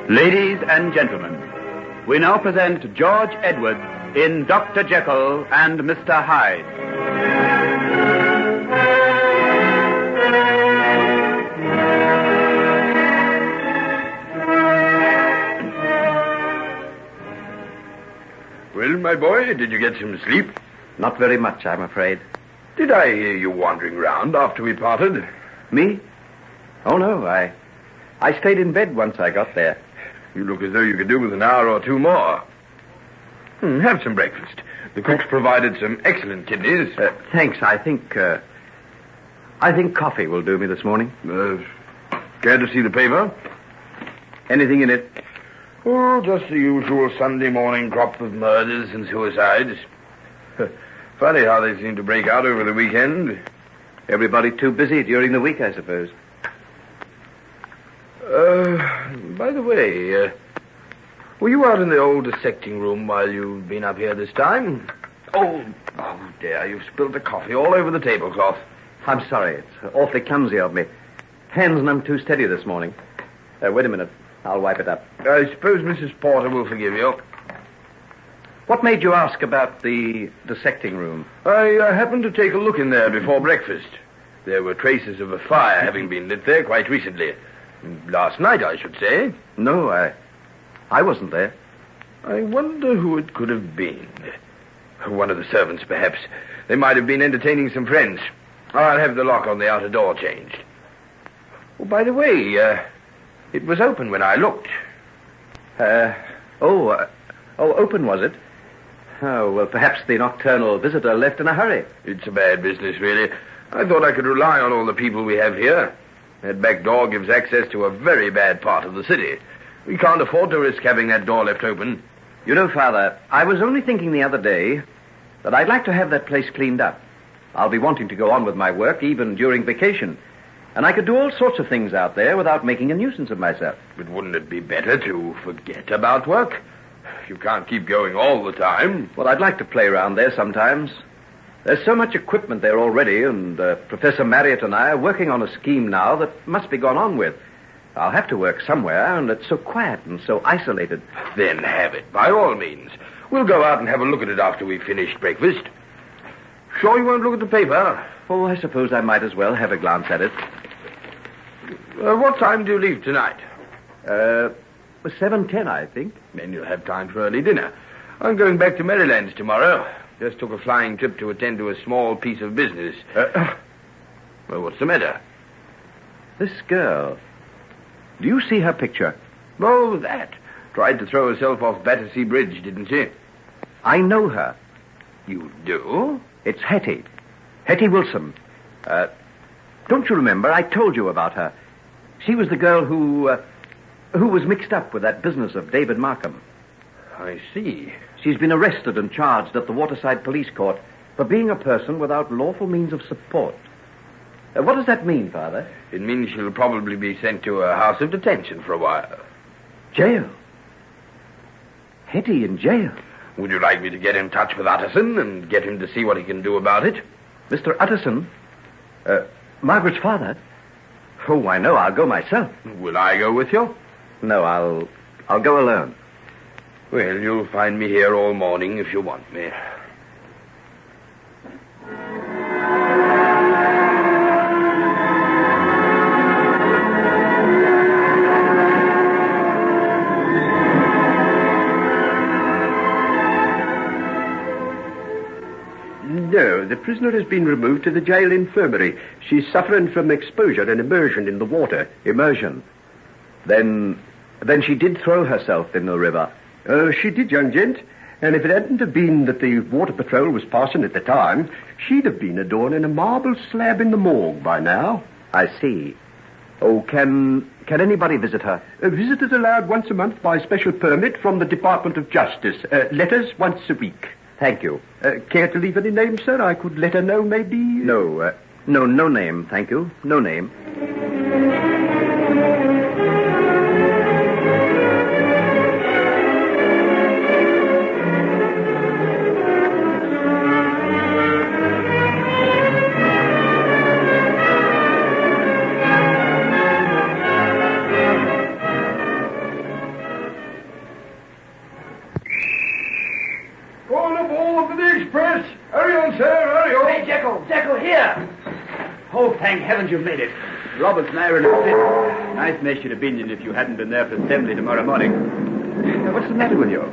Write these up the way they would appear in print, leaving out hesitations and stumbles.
Ladies and gentlemen, we now present George Edwards in Dr. Jekyll and Mr. Hyde. Well, my boy, did you get some sleep? Not very much, I'm afraid. Did I hear you wandering round after we parted? Me? Oh, no, I stayed in bed once I got there. You look as though you could do with an hour or two more. Have some breakfast. The cook's provided some excellent kidneys. Thanks, I think coffee will do me this morning. Care to see the paper? Anything in it? Oh, just the usual Sunday morning crop of murders and suicides. Funny how they seem to break out over the weekend. Everybody too busy during the week, I suppose. By the way, were you out in the old dissecting room while you've been up here this time? Oh, dear, you've spilled the coffee all over the tablecloth. I'm sorry, it's awfully clumsy of me. Hands none too steady this morning. Wait a minute, I'll wipe it up. I suppose Mrs. Porter will forgive you. What made you ask about the dissecting room? I happened to take a look in there before breakfast. There were traces of a fire having been lit there quite recently. Last night, I should say. No, I wasn't there. I wonder who it could have been. One of the servants, perhaps. They might have been entertaining some friends. I'll have the lock on the outer door changed. Oh, by the way, it was open when I looked. Open was it? Oh, well, perhaps the nocturnal visitor left in a hurry. It's a bad business, really. I thought I could rely on all the people we have here. That back door gives access to a very bad part of the city. We can't afford to risk having that door left open. You know, Father, I was only thinking the other day that I'd like to have that place cleaned up. I'll be wanting to go on with my work even during vacation. And I could do all sorts of things out there without making a nuisance of myself. But wouldn't it be better to forget about work? You can't keep going all the time. Well, I'd like to play around there sometimes. There's so much equipment there already, and Professor Marriott and I are working on a scheme now that must be gone on with. I'll have to work somewhere, and it's so quiet and so isolated. Then have it, by all means. We'll go out and have a look at it after we've finished breakfast. Sure you won't look at the paper? Oh, I suppose I might as well have a glance at it. What time do you leave tonight? 7:10, I think. Then you'll have time for early dinner. I'm going back to Maryland's tomorrow. Just took a flying trip to attend to a small piece of business. Well, what's the matter? This girl. Do you see her picture? Oh, that. Tried to throw herself off Battersea Bridge, didn't she? I know her. You do? It's Hetty. Hetty Wilson. Don't you remember? I told you about her. She was the girl who was mixed up with that business of David Markham. I see. She's been arrested and charged at the Waterside Police Court for being a person without lawful means of support. What does that mean, Father? It means she'll probably be sent to a house of detention for a while. Jail? Hetty in jail? Would you like me to get in touch with Utterson and get him to see what he can do about it? Mr. Utterson? Margaret's father? Oh, I know. I'll go myself. Will I go with you? No, I'll go alone. Well, you'll find me here all morning if you want me. No, the prisoner has been removed to the jail infirmary. She's suffering from exposure and immersion in the water. Immersion? Then she did throw herself in the river. She did, young gent. And if it hadn't have been that the water patrol was passing at the time, she'd have been adorning a marble slab in the morgue by now. I see. Oh, can anybody visit her? Visitors allowed once a month by special permit from the Department of Justice. Letters once a week. Thank you. Care to leave any name, sir? I could let her know, maybe... No name, thank you. No name. Jekyll! Jekyll, here! Oh, thank heavens you've made it. Roberts and I are in a fit. Nice mess you'd have been in if you hadn't been there for assembly tomorrow morning. What's the matter with you?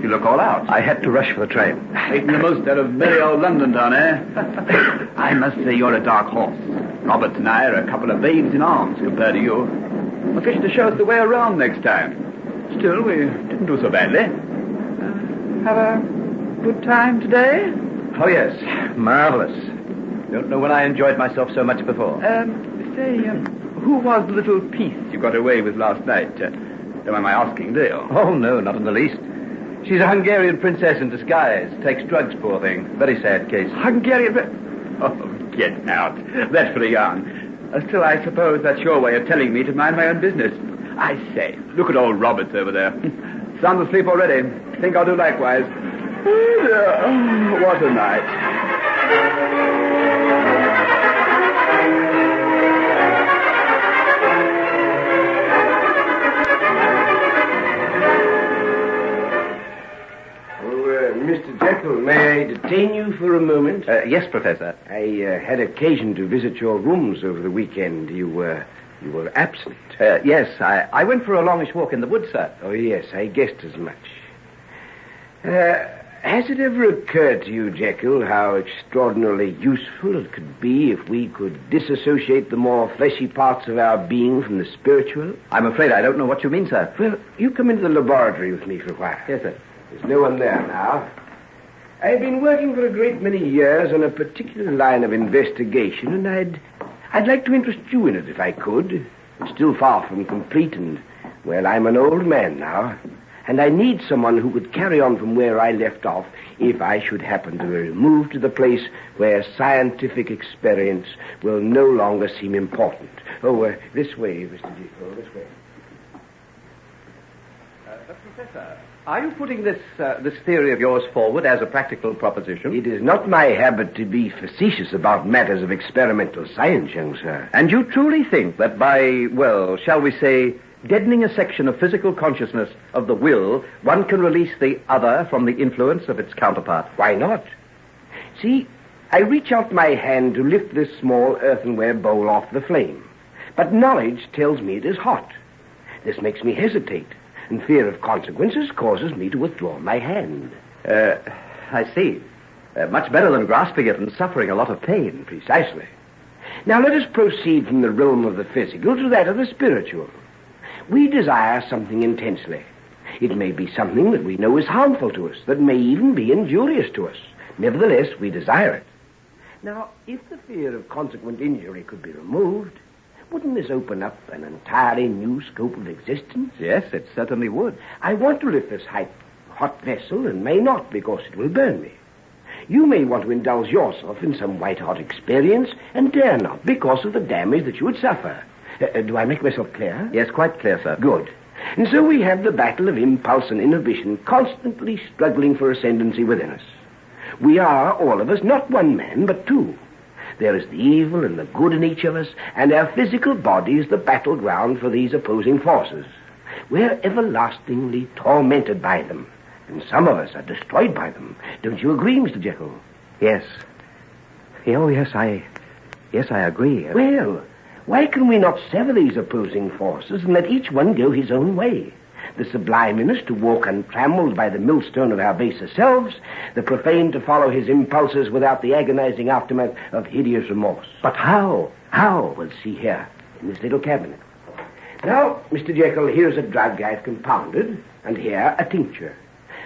You look all out. I had to rush for the train. Making the most out of merry old London town, eh? I must say you're a dark horse. Roberts and I are a couple of babes in arms compared to you. A fish to show us the way around next time. Still, we didn't do so badly. Have a good time today? Oh, yes. Marvelous. Don't know when I enjoyed myself so much before. Who was the little piece you got away with last night? Don't mind my asking, do you? Oh, no, not in the least. She's a Hungarian princess in disguise. Takes drugs, poor thing. Very sad case. Hungarian... Oh, get out. That's for a yarn. Still, I suppose that's your way of telling me to mind my own business. I say, look at old Roberts over there. Sound asleep already. Think I'll do likewise. Oh, what a night. Mr. Jekyll, may I detain you for a moment? Yes, Professor. I had occasion to visit your rooms over the weekend. You were absent. Yes, I went for a longish walk in the woods, sir. Oh, yes, I guessed as much. Has it ever occurred to you, Jekyll, how extraordinarily useful it could be if we could disassociate the more fleshy parts of our being from the spiritual? I'm afraid I don't know what you mean, sir. Well, you come into the laboratory with me for a while. Yes, sir. There's no one there now. I've been working for a great many years on a particular line of investigation, and I'd like to interest you in it if I could. It's still far from complete, and, well, I'm an old man now, and I need someone who could carry on from where I left off if I should happen to move to the place where scientific experience will no longer seem important. Oh, this way, Mr. Jekyll, this way. Professor, are you putting this theory of yours forward as a practical proposition? It is not my habit to be facetious about matters of experimental science, young sir. And you truly think that by, well, shall we say, deadening a section of physical consciousness of the will, one can release the other from the influence of its counterpart? Why not? See, I reach out my hand to lift this small earthenware bowl off the flame, but knowledge tells me it is hot. This makes me hesitate, and fear of consequences causes me to withdraw my hand. I see. Much better than grasping it and suffering a lot of pain. Precisely. Now let us proceed from the realm of the physical to that of the spiritual. We desire something intensely. It may be something that we know is harmful to us, that may even be injurious to us. Nevertheless, we desire it. Now, if the fear of consequent injury could be removed, wouldn't this open up an entirely new scope of existence? Yes, it certainly would. I want to lift this hot vessel and may not because it will burn me. You may want to indulge yourself in some white-hot experience and dare not because of the damage that you would suffer. Do I make myself clear? Yes, quite clear, sir. Good. And so we have the battle of impulse and inhibition constantly struggling for ascendancy within us. We are, all of us, not one man, but two. There is the evil and the good in each of us, and our physical body is the battleground for these opposing forces. We're everlastingly tormented by them, and some of us are destroyed by them. Don't you agree, Mr. Jekyll? Yes. Oh, yes, I agree. Well, why can we not sever these opposing forces and let each one go his own way? The sublime in us to walk untrammeled by the millstone of our baser selves, the profane to follow his impulses without the agonizing aftermath of hideous remorse. But how? How? We'll see here, in this little cabinet. Now, Mr. Jekyll, here's a drug I've compounded, and here a tincture.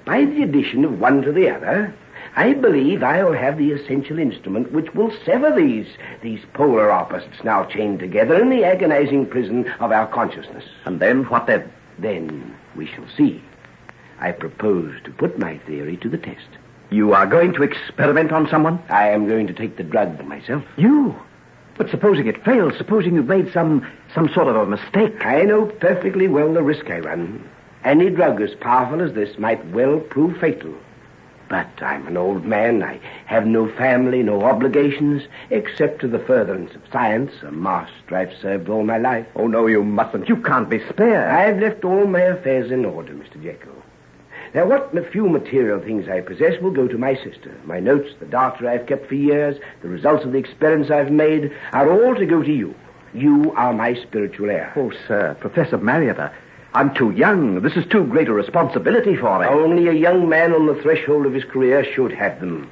By the addition of one to the other, I believe I'll have the essential instrument which will sever these polar opposites now chained together in the agonizing prison of our consciousness. And then what then? Then we shall see. I propose to put my theory to the test. You are going to experiment on someone? I am going to take the drug myself. You? But supposing it fails, supposing you've made some sort of a mistake. I know perfectly well the risk I run. Any drug as powerful as this might well prove fatal. But I'm an old man. I have no family, no obligations, except to the furtherance of science, a master I've served all my life. Oh, no, you mustn't. You can't be spared. I've left all my affairs in order, Mr. Jekyll. Now, what few material things I possess will go to my sister. My notes, the data I've kept for years, the results of the experiments I've made, are all to go to you. You are my spiritual heir. Oh, sir, Professor Marietta, I'm too young. This is too great a responsibility for me. Only a young man on the threshold of his career should have them.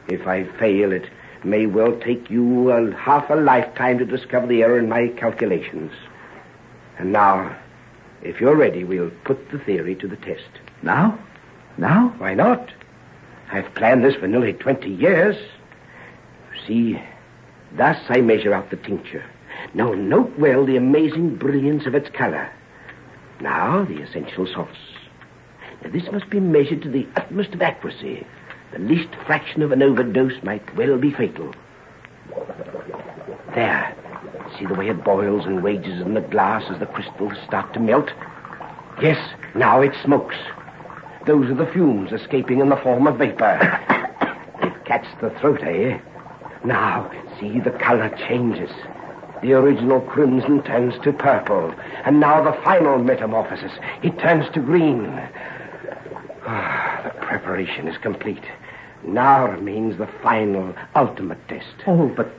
If I fail, it may well take you half a lifetime to discover the error in my calculations. And now, if you're ready, we'll put the theory to the test. Now? Now? Why not? I've planned this for nearly 20 years. See, thus I measure out the tincture. Now note well the amazing brilliance of its color. Now the essential salts. Now this must be measured to the utmost of accuracy. The least fraction of an overdose might well be fatal. There. See the way it boils and rages in the glass as the crystals start to melt? Yes, now it smokes. Those are the fumes escaping in the form of vapor. It catches the throat, eh? Now, see the color changes. The original crimson turns to purple. And now the final metamorphosis. It turns to green. The preparation is complete. Now remains the final, ultimate test. Oh, but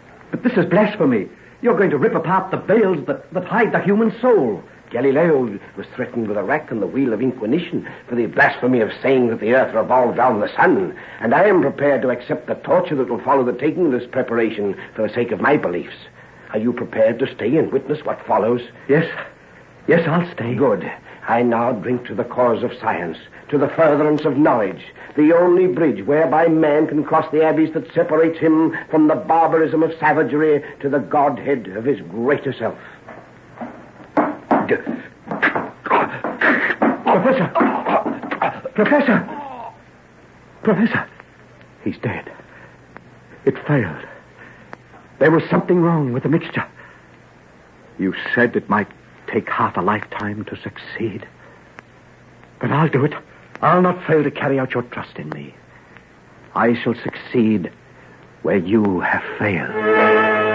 this is blasphemy. You're going to rip apart the veils that hide the human soul. Galileo was threatened with a rack on the wheel of Inquisition for the blasphemy of saying that the earth revolved round the sun. And I am prepared to accept the torture that will follow the taking of this preparation for the sake of my beliefs. Are you prepared to stay and witness what follows? Yes, I'll stay. Good. I now drink to the cause of science, to the furtherance of knowledge, the only bridge whereby man can cross the abyss that separates him from the barbarism of savagery to the godhead of his greater self. Professor, he's dead. It failed. There was something wrong with the mixture. You said it might take half a lifetime to succeed. But I'll do it. I'll not fail to carry out your trust in me. I shall succeed where you have failed.